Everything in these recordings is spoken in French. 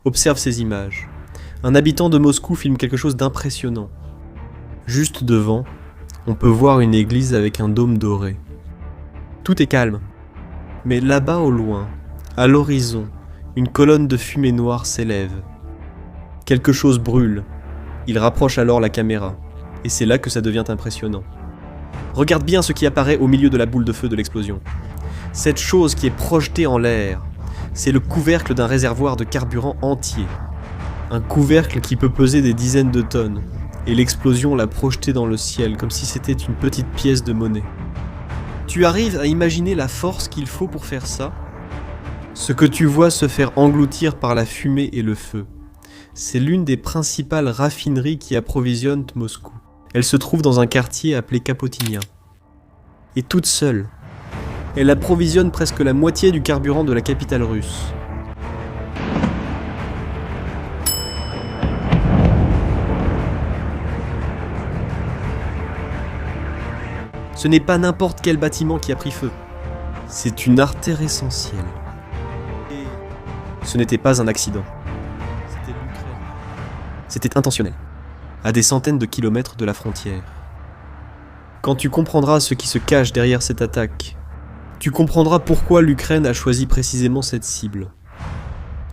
Observe ces images. Un habitant de Moscou filme quelque chose d'impressionnant. Juste devant, on peut voir une église avec un dôme doré. Tout est calme. Mais là-bas au loin, à l'horizon, une colonne de fumée noire s'élève. Quelque chose brûle. Il rapproche alors la caméra. Et c'est là que ça devient impressionnant. Regarde bien ce qui apparaît au milieu de la boule de feu de l'explosion. Cette chose qui est projetée en l'air, c'est le couvercle d'un réservoir de carburant entier. Un couvercle qui peut peser des dizaines de tonnes. Et l'explosion l'a projeté dans le ciel comme si c'était une petite pièce de monnaie. Tu arrives à imaginer la force qu'il faut pour faire ça ? Ce que tu vois se faire engloutir par la fumée et le feu. C'est l'une des principales raffineries qui approvisionnent Moscou. Elle se trouve dans un quartier appelé Kapotnia. Et toute seule, elle approvisionne presque la moitié du carburant de la capitale russe. Ce n'est pas n'importe quel bâtiment qui a pris feu. C'est une artère essentielle. Et ce n'était pas un accident. C'était l'Ukraine. C'était intentionnel. À des centaines de kilomètres de la frontière. Quand tu comprendras ce qui se cache derrière cette attaque, tu comprendras pourquoi l'Ukraine a choisi précisément cette cible.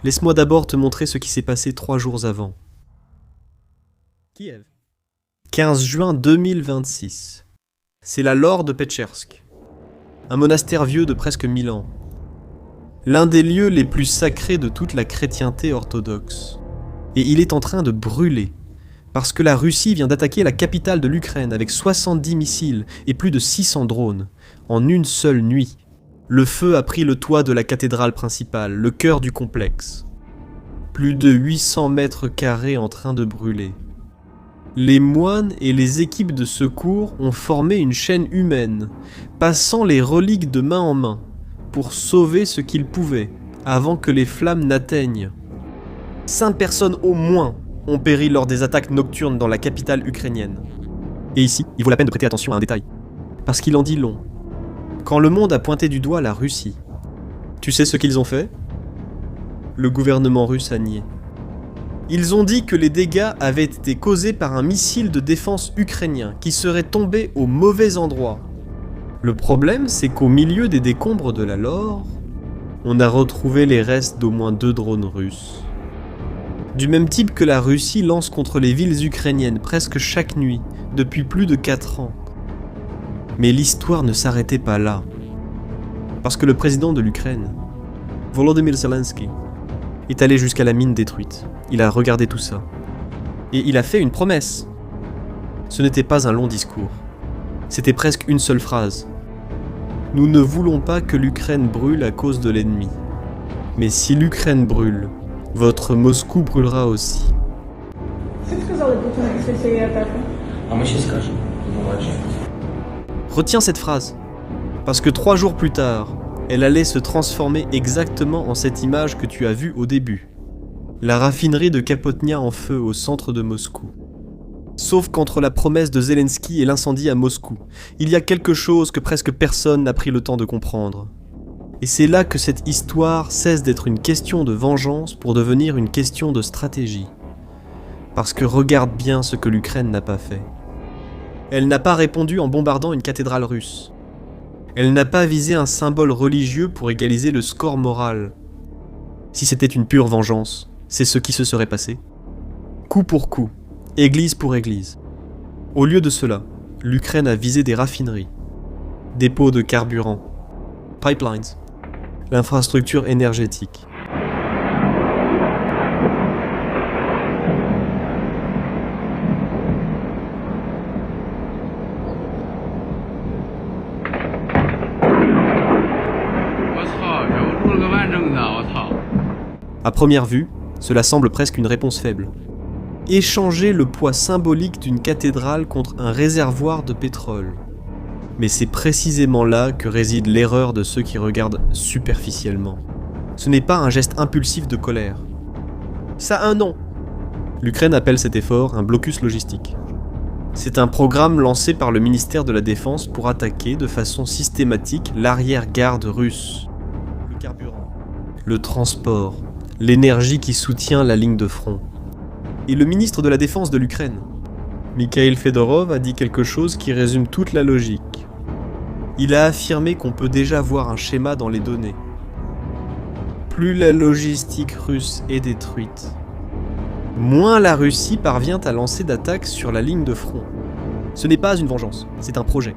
Laisse-moi d'abord te montrer ce qui s'est passé 3 jours avant. Kiev. 15 juin 2026. C'est la Laure de Petchersk, un monastère vieux de presque 1000 ans. L'un des lieux les plus sacrés de toute la chrétienté orthodoxe. Et il est en train de brûler, parce que la Russie vient d'attaquer la capitale de l'Ukraine avec 70 missiles et plus de 600 drones, en une seule nuit. Le feu a pris le toit de la cathédrale principale, le cœur du complexe. Plus de 800 mètres carrés en train de brûler. Les moines et les équipes de secours ont formé une chaîne humaine, passant les reliques de main en main, pour sauver ce qu'ils pouvaient, avant que les flammes n'atteignent. 5 personnes au moins ont péri lors des attaques nocturnes dans la capitale ukrainienne. Et ici, il vaut la peine de prêter attention à un détail, parce qu'il en dit long. Quand le monde a pointé du doigt la Russie, tu sais ce qu'ils ont fait ? Le gouvernement russe a nié. Ils ont dit que les dégâts avaient été causés par un missile de défense ukrainien qui serait tombé au mauvais endroit. Le problème, c'est qu'au milieu des décombres de la Laure, on a retrouvé les restes d'au moins 2 drones russes. Du même type que la Russie lance contre les villes ukrainiennes presque chaque nuit, depuis plus de 4 ans. Mais l'histoire ne s'arrêtait pas là. Parce que le président de l'Ukraine, Volodymyr Zelensky, est allé jusqu'à la mine détruite. Il a regardé tout ça. Et il a fait une promesse. Ce n'était pas un long discours. C'était presque une seule phrase. Nous ne voulons pas que l'Ukraine brûle à cause de l'ennemi. Mais si l'Ukraine brûle, votre Moscou brûlera aussi. Retiens cette phrase. Parce que 3 jours plus tard, elle allait se transformer exactement en cette image que tu as vue au début. La raffinerie de Kapotnia en feu au centre de Moscou. Sauf qu'entre la promesse de Zelensky et l'incendie à Moscou, il y a quelque chose que presque personne n'a pris le temps de comprendre. Et c'est là que cette histoire cesse d'être une question de vengeance pour devenir une question de stratégie. Parce que regarde bien ce que l'Ukraine n'a pas fait. Elle n'a pas répondu en bombardant une cathédrale russe. Elle n'a pas visé un symbole religieux pour égaliser le score moral. Si c'était une pure vengeance, c'est ce qui se serait passé. Coup pour coup, église pour église. Au lieu de cela, l'Ukraine a visé des raffineries, dépôts de carburant, pipelines, l'infrastructure énergétique. À première vue, cela semble presque une réponse faible. Échanger le poids symbolique d'une cathédrale contre un réservoir de pétrole. Mais c'est précisément là que réside l'erreur de ceux qui regardent superficiellement. Ce n'est pas un geste impulsif de colère. Ça a un nom. L'Ukraine appelle cet effort un blocus logistique. C'est un programme lancé par le ministère de la Défense pour attaquer de façon systématique l'arrière-garde russe. Le carburant, le transport, l'énergie qui soutient la ligne de front. Et le ministre de la Défense de l'Ukraine, Mikhail Fedorov, a dit quelque chose qui résume toute la logique. Il a affirmé qu'on peut déjà voir un schéma dans les données. Plus la logistique russe est détruite, moins la Russie parvient à lancer d'attaques sur la ligne de front. Ce n'est pas une vengeance, c'est un projet.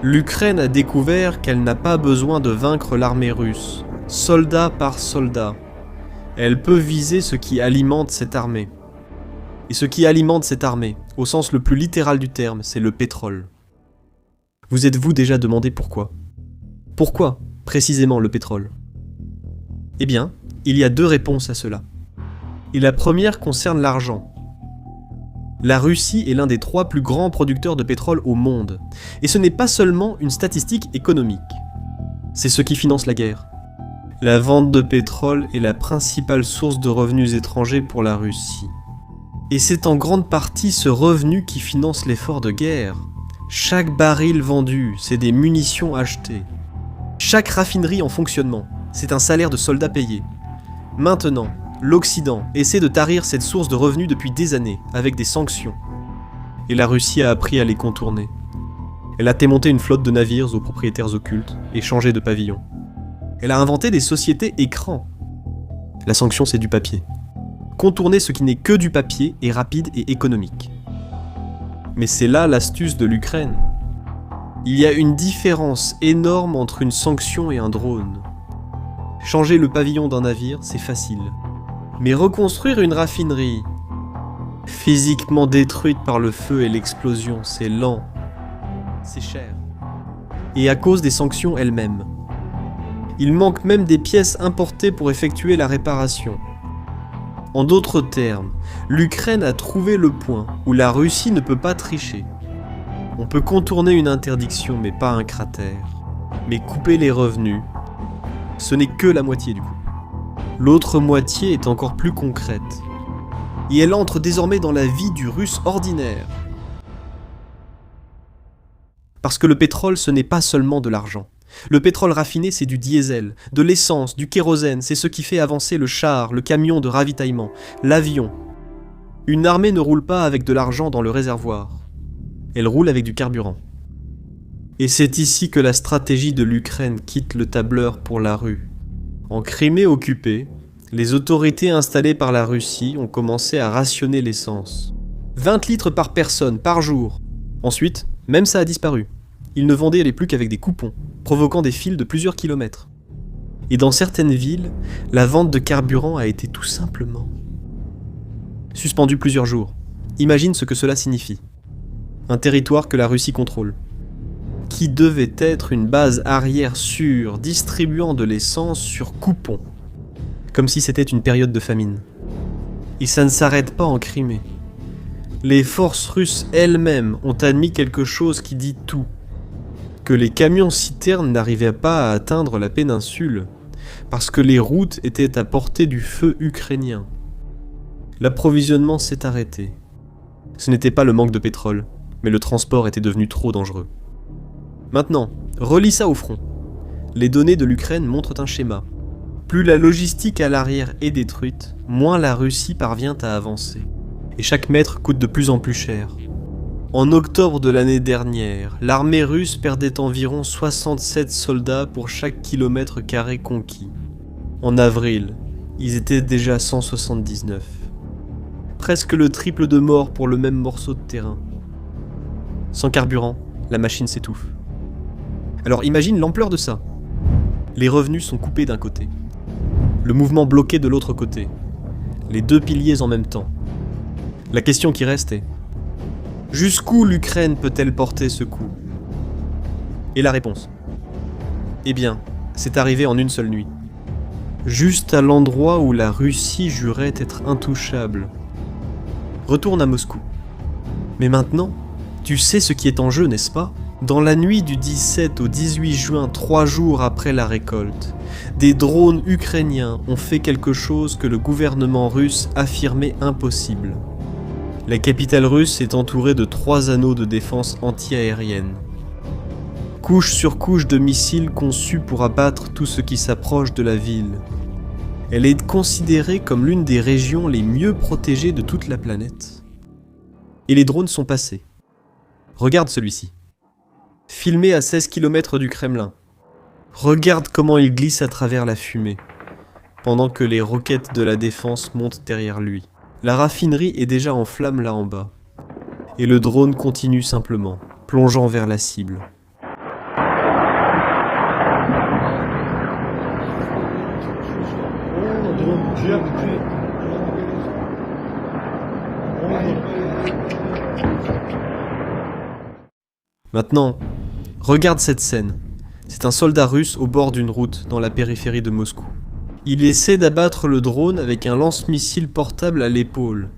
L'Ukraine a découvert qu'elle n'a pas besoin de vaincre l'armée russe, soldat par soldat. Elle peut viser ce qui alimente cette armée. Et ce qui alimente cette armée, au sens le plus littéral du terme, c'est le pétrole. Vous êtes-vous déjà demandé pourquoi ? Pourquoi, précisément, le pétrole ? Eh bien, il y a deux réponses à cela. Et la première concerne l'argent. La Russie est l'un des 3 plus grands producteurs de pétrole au monde. Et ce n'est pas seulement une statistique économique. C'est ce qui finance la guerre. La vente de pétrole est la principale source de revenus étrangers pour la Russie. Et c'est en grande partie ce revenu qui finance l'effort de guerre. Chaque baril vendu, c'est des munitions achetées. Chaque raffinerie en fonctionnement, c'est un salaire de soldats payés. Maintenant, l'Occident essaie de tarir cette source de revenus depuis des années, avec des sanctions. Et la Russie a appris à les contourner. Elle a démonté une flotte de navires aux propriétaires occultes et changé de pavillon. Elle a inventé des sociétés écrans. La sanction, c'est du papier. Contourner ce qui n'est que du papier est rapide et économique. Mais c'est là l'astuce de l'Ukraine. Il y a une différence énorme entre une sanction et un drone. Changer le pavillon d'un navire, c'est facile. Mais reconstruire une raffinerie, physiquement détruite par le feu et l'explosion, c'est lent. C'est cher. Et à cause des sanctions elles-mêmes. Il manque même des pièces importées pour effectuer la réparation. En d'autres termes, l'Ukraine a trouvé le point où la Russie ne peut pas tricher. On peut contourner une interdiction, mais pas un cratère. Mais couper les revenus, ce n'est que la moitié du coup. L'autre moitié est encore plus concrète. Et elle entre désormais dans la vie du Russe ordinaire. Parce que le pétrole, ce n'est pas seulement de l'argent. Le pétrole raffiné, c'est du diesel, de l'essence, du kérosène, c'est ce qui fait avancer le char, le camion de ravitaillement, l'avion. Une armée ne roule pas avec de l'argent dans le réservoir. Elle roule avec du carburant. Et c'est ici que la stratégie de l'Ukraine quitte le tableur pour la rue. En Crimée occupée, les autorités installées par la Russie ont commencé à rationner l'essence. 20 litres par personne, par jour. Ensuite, même ça a disparu. Ils ne vendaient plus qu'avec des coupons, provoquant des files de plusieurs kilomètres. Et dans certaines villes, la vente de carburant a été tout simplement suspendue plusieurs jours. Imagine ce que cela signifie. Un territoire que la Russie contrôle, qui devait être une base arrière sûre, distribuant de l'essence sur coupons, comme si c'était une période de famine. Et ça ne s'arrête pas en Crimée. Les forces russes elles-mêmes ont admis quelque chose qui dit tout. Que les camions-citernes n'arrivaient pas à atteindre la péninsule, parce que les routes étaient à portée du feu ukrainien. L'approvisionnement s'est arrêté. Ce n'était pas le manque de pétrole, mais le transport était devenu trop dangereux. Maintenant, relie ça au front. Les données de l'Ukraine montrent un schéma. Plus la logistique à l'arrière est détruite, moins la Russie parvient à avancer. Et chaque mètre coûte de plus en plus cher. En octobre de l'année dernière, l'armée russe perdait environ 67 soldats pour chaque kilomètre carré conquis. En avril, ils étaient déjà 179. Presque le triple de morts pour le même morceau de terrain. Sans carburant, la machine s'étouffe. Alors imagine l'ampleur de ça. Les revenus sont coupés d'un côté. Le mouvement bloqué de l'autre côté. Les deux piliers en même temps. La question qui reste est: jusqu'où l'Ukraine peut-elle porter ce coup ? Et la réponse ? Eh bien, c'est arrivé en une seule nuit. Juste à l'endroit où la Russie jurait être intouchable. Retourne à Moscou. Mais maintenant, tu sais ce qui est en jeu, n'est-ce pas ? Dans la nuit du 17 au 18 juin, 3 jours après la récolte, des drones ukrainiens ont fait quelque chose que le gouvernement russe affirmait impossible. La capitale russe est entourée de 3 anneaux de défense anti-aérienne. Couche sur couche de missiles conçus pour abattre tout ce qui s'approche de la ville. Elle est considérée comme l'une des régions les mieux protégées de toute la planète. Et les drones sont passés. Regarde celui-ci. Filmé à 16 km du Kremlin. Regarde comment il glisse à travers la fumée, pendant que les roquettes de la défense montent derrière lui. La raffinerie est déjà en flammes là en bas. Et le drone continue simplement, plongeant vers la cible. Maintenant, regarde cette scène. C'est un soldat russe au bord d'une route dans la périphérie de Moscou. Il essaie d'abattre le drone avec un lance-missile portable à l'épaule.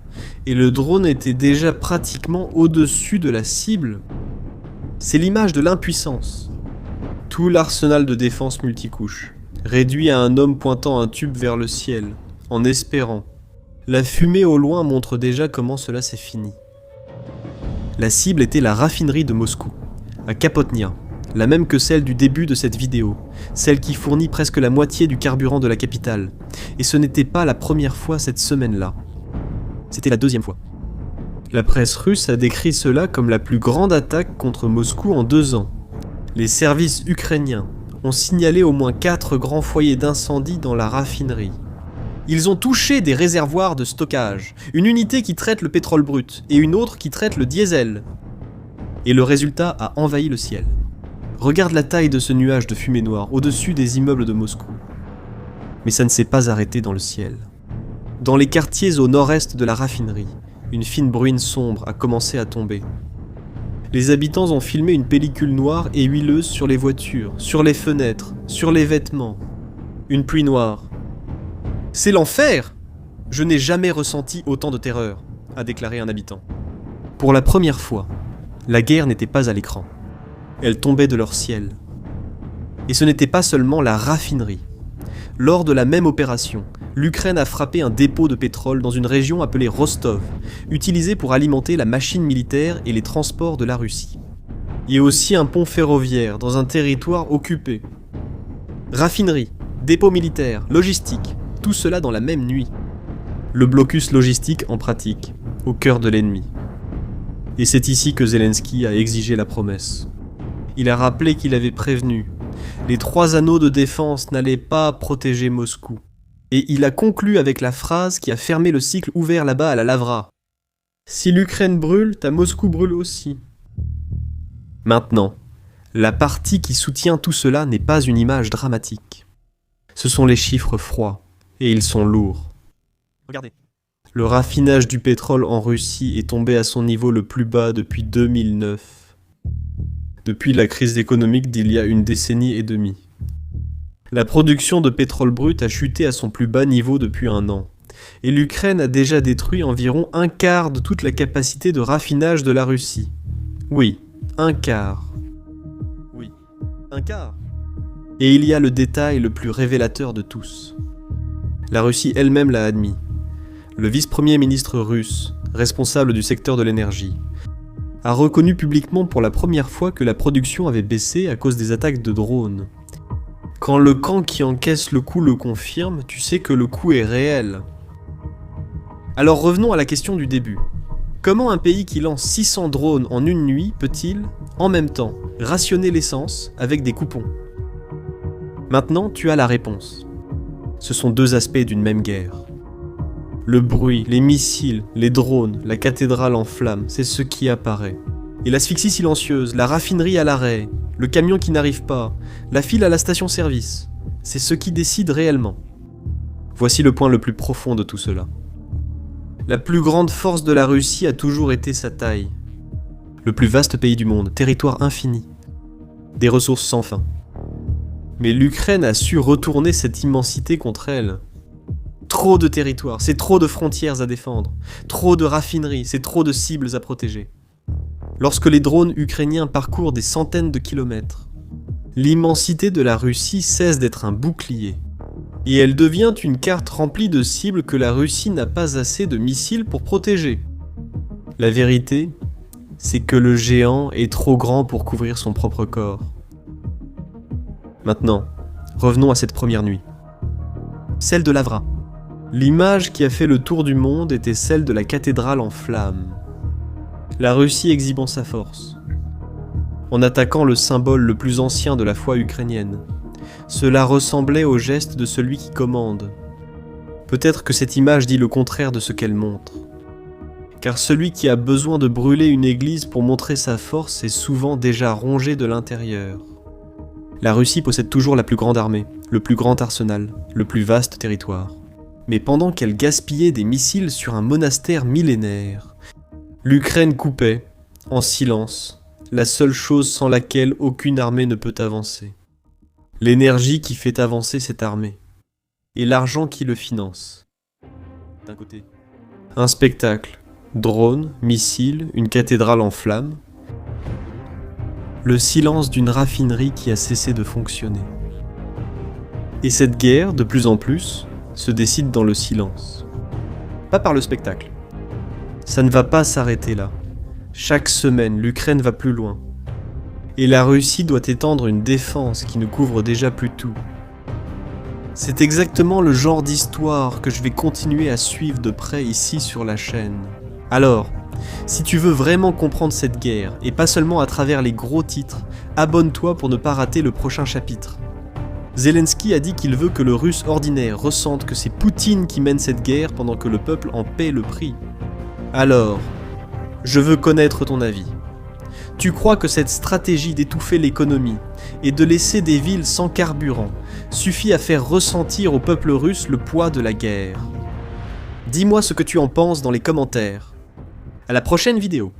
Et le drone était déjà pratiquement au-dessus de la cible. C'est l'image de l'impuissance. Tout l'arsenal de défense multicouche, réduit à un homme pointant un tube vers le ciel, en espérant. La fumée au loin montre déjà comment cela s'est fini. La cible était la raffinerie de Moscou, à Kapotnia, la même que celle du début de cette vidéo, celle qui fournit presque la moitié du carburant de la capitale. Et ce n'était pas la première fois cette semaine-là. C'était la deuxième fois. La presse russe a décrit cela comme la plus grande attaque contre Moscou en 2 ans. Les services ukrainiens ont signalé au moins 4 grands foyers d'incendie dans la raffinerie. Ils ont touché des réservoirs de stockage, une unité qui traite le pétrole brut et une autre qui traite le diesel. Et le résultat a envahi le ciel. Regarde la taille de ce nuage de fumée noire au-dessus des immeubles de Moscou. Mais ça ne s'est pas arrêté dans le ciel. Dans les quartiers au nord-est de la raffinerie, une fine bruine sombre a commencé à tomber. Les habitants ont filmé une pellicule noire et huileuse sur les voitures, sur les fenêtres, sur les vêtements. Une pluie noire. « C'est l'enfer ! Je n'ai jamais ressenti autant de terreur », a déclaré un habitant. Pour la première fois, la guerre n'était pas à l'écran. Elle tombait de leur ciel. Et ce n'était pas seulement la raffinerie. Lors de la même opération, l'Ukraine a frappé un dépôt de pétrole dans une région appelée Rostov, utilisé pour alimenter la machine militaire et les transports de la Russie. Et aussi un pont ferroviaire dans un territoire occupé. Raffinerie, dépôt militaire, logistique, tout cela dans la même nuit. Le blocus logistique en pratique, au cœur de l'ennemi. Et c'est ici que Zelensky a exigé la promesse. Il a rappelé qu'il avait prévenu. Les 3 anneaux de défense n'allaient pas protéger Moscou. Et il a conclu avec la phrase qui a fermé le cycle ouvert là-bas à la Lavra. Si l'Ukraine brûle, ta Moscou brûle aussi. Maintenant, la partie qui soutient tout cela n'est pas une image dramatique. Ce sont les chiffres froids, et ils sont lourds. Regardez. Le raffinage du pétrole en Russie est tombé à son niveau le plus bas depuis 2009. Depuis la crise économique d'il y a 1 décennie et demie. La production de pétrole brut a chuté à son plus bas niveau depuis 1 an. Et l'Ukraine a déjà détruit environ 1/4 de toute la capacité de raffinage de la Russie. Oui, 1/4. Oui, 1/4. Et il y a le détail le plus révélateur de tous. La Russie elle-même l'a admis. Le vice-premier ministre russe, responsable du secteur de l'énergie, a reconnu publiquement pour la première fois que la production avait baissé à cause des attaques de drones. Quand le camp qui encaisse le coup le confirme, tu sais que le coup est réel. Alors revenons à la question du début. Comment un pays qui lance 600 drones en une nuit peut-il, en même temps, rationner l'essence avec des coupons ? Maintenant, tu as la réponse. Ce sont 2 aspects d'une même guerre. Le bruit, les missiles, les drones, la cathédrale en flammes, c'est ce qui apparaît. Et l'asphyxie silencieuse, la raffinerie à l'arrêt, le camion qui n'arrive pas, la file à la station-service, c'est ce qui décide réellement. Voici le point le plus profond de tout cela. La plus grande force de la Russie a toujours été sa taille. Le plus vaste pays du monde, territoire infini. Des ressources sans fin. Mais l'Ukraine a su retourner cette immensité contre elle. Trop de territoires, c'est trop de frontières à défendre. Trop de raffineries, c'est trop de cibles à protéger. Lorsque les drones ukrainiens parcourent des centaines de kilomètres, l'immensité de la Russie cesse d'être un bouclier. Et elle devient une carte remplie de cibles que la Russie n'a pas assez de missiles pour protéger. La vérité, c'est que le géant est trop grand pour couvrir son propre corps. Maintenant, revenons à cette première nuit. celle de Lavra. L'image qui a fait le tour du monde était celle de la cathédrale en flammes. La Russie exhibant sa force, en attaquant le symbole le plus ancien de la foi ukrainienne. Cela ressemblait au geste de celui qui commande. Peut-être que cette image dit le contraire de ce qu'elle montre. Car celui qui a besoin de brûler une église pour montrer sa force est souvent déjà rongé de l'intérieur. La Russie possède toujours la plus grande armée, le plus grand arsenal, le plus vaste territoire. Mais pendant qu'elle gaspillait des missiles sur un monastère millénaire, l'Ukraine coupait, en silence, la seule chose sans laquelle aucune armée ne peut avancer. L'énergie qui fait avancer cette armée, et l'argent qui le finance. D'un côté, un spectacle, drones, missiles, une cathédrale en flammes. Le silence d'une raffinerie qui a cessé de fonctionner. Et cette guerre, de plus en plus, se décide dans le silence. Pas par le spectacle. Ça ne va pas s'arrêter là. Chaque semaine, l'Ukraine va plus loin. Et la Russie doit étendre une défense qui ne couvre déjà plus tout. C'est exactement le genre d'histoire que je vais continuer à suivre de près ici sur la chaîne. Alors, si tu veux vraiment comprendre cette guerre, et pas seulement à travers les gros titres, abonne-toi pour ne pas rater le prochain chapitre. Zelensky a dit qu'il veut que le Russe ordinaire ressente que c'est Poutine qui mène cette guerre pendant que le peuple en paie le prix. Alors, je veux connaître ton avis. Tu crois que cette stratégie d'étouffer l'économie et de laisser des villes sans carburant suffit à faire ressentir au peuple russe le poids de la guerre? Dis-moi ce que tu en penses dans les commentaires. À la prochaine vidéo.